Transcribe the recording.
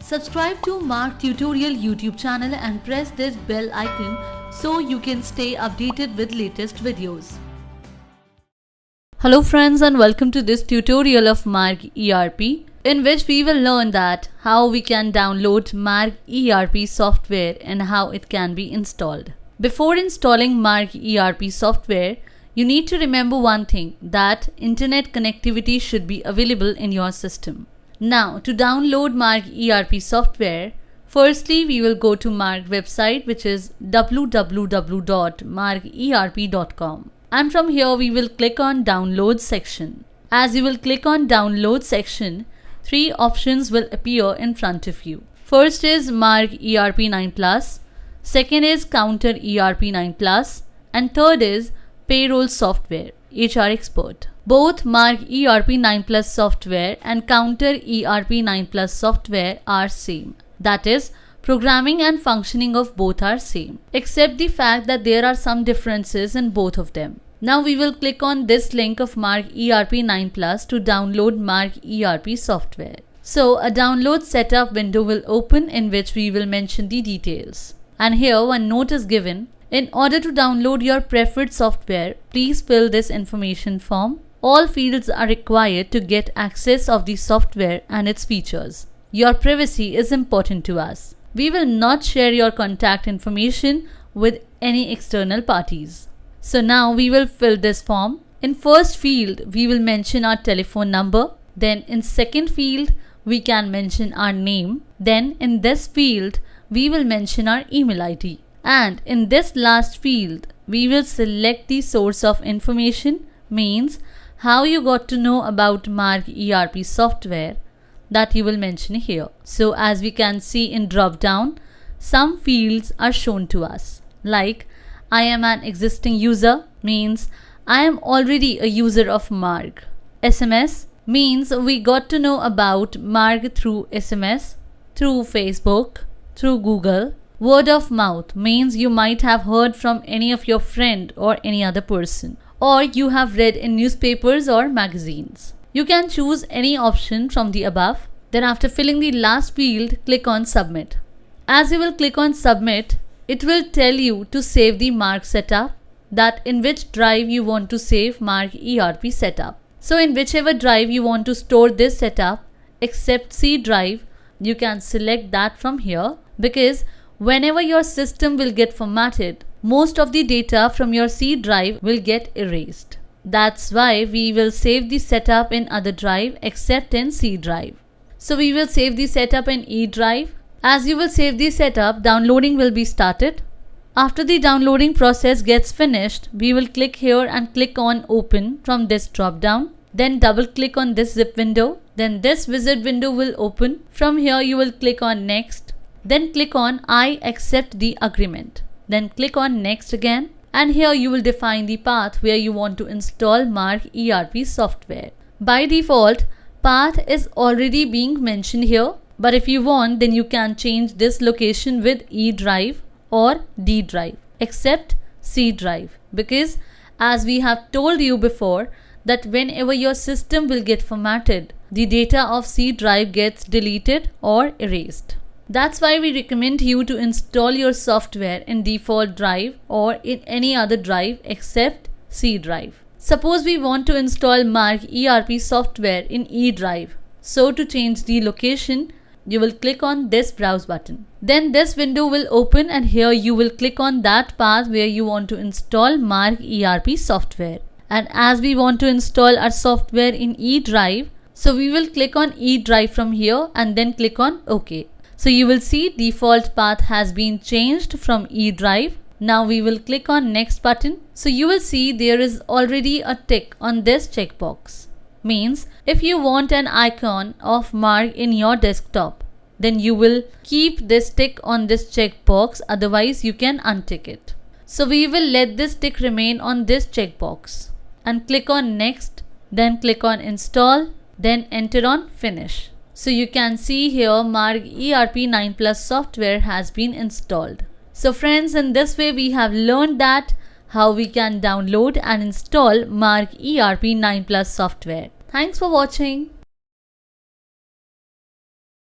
Subscribe to Mark Tutorial YouTube channel and press this bell icon so you can stay updated with latest videos. Hello friends and welcome to this tutorial of Mark ERP, in which we will learn that how we can download Mark ERP software and how it can be installed. Before installing Mark ERP software, you need to remember one thing, that internet connectivity should be available in your system. Now, to download Mark ERP software, firstly we will go to Mark website, which is www.markerp.com, and from here we will click on download section. As you will click on download section, three options will appear in front of you. First is Mark ERP 9 Plus, second is Counter ERP 9 Plus, and third is Payroll Software HR Expert. Both Mark ERP 9 Plus software and Counter ERP 9 Plus software are same. That is, programming and functioning of both are same, except the fact that there are some differences in both of them. Now we will click on this link of Mark ERP 9 Plus to download Mark ERP software. So a download setup window will open, in which we will mention the details. And here one note is given. In order to download your preferred software, please fill this information form. All fields are required to get access of the software and its features. Your privacy is important to us. We will not share your contact information with any external parties. So now we will fill this form. In first field, we will mention our telephone number. Then in second field, we can mention our name. Then in this field, we will mention our email ID. And in this last field, we will select the source of information, means how you got to know about Mark ERP software, that you will mention here. So as we can see in drop down, some fields are shown to us, like I am an existing user, means I am already a user of Mark. SMS means we got to know about Mark through SMS, through Facebook, through Google. Word of mouth means you might have heard from any of your friend or any other person, or you have read in newspapers or magazines. You can choose any option from the above. Then after filling the last field, click on submit. As you will click on submit, it will tell you to save the Mark setup, that in which drive you want to save Mark ERP setup. So in whichever drive you want to store this setup, except C drive, you can select that from here, because whenever your system will get formatted, most of the data from your C drive will get erased. That's why we will save the setup in other drive except in C drive. So we will save the setup in E drive. As you will save the setup, downloading will be started. After the downloading process gets finished, we will click here and click on open from this drop down. Then double click on this zip window. Then this wizard window will open. From here you will click on next. Then click on I accept the agreement. Then click on next again, and here you will define the path where you want to install Mark ERP software. By default, path is already being mentioned here, but if you want, then you can change this location with E drive or D drive, except C drive, because as we have told you before, that whenever your system will get formatted, the data of C drive gets deleted or erased. That's why we recommend you to install your software in default drive or in any other drive except C drive. Suppose we want to install Mark ERP software in E drive. So to change the location, you will click on this browse button. Then this window will open, and here you will click on that path where you want to install Mark ERP software. And as we want to install our software in E drive, so we will click on E drive from here and then click on OK. So you will see default path has been changed from E drive. Now we will click on next button. So you will see there is already a tick on this checkbox. Means if you want an icon of Mark in your desktop, then you will keep this tick on this checkbox, otherwise you can untick it. So we will let this tick remain on this checkbox and click on next, then click on install, then enter on finish. So you can see here Mark ERP 9 Plus software has been installed. So friends, in this way we have learned that how we can download and install Mark ERP 9 Plus software. Thanks for watching.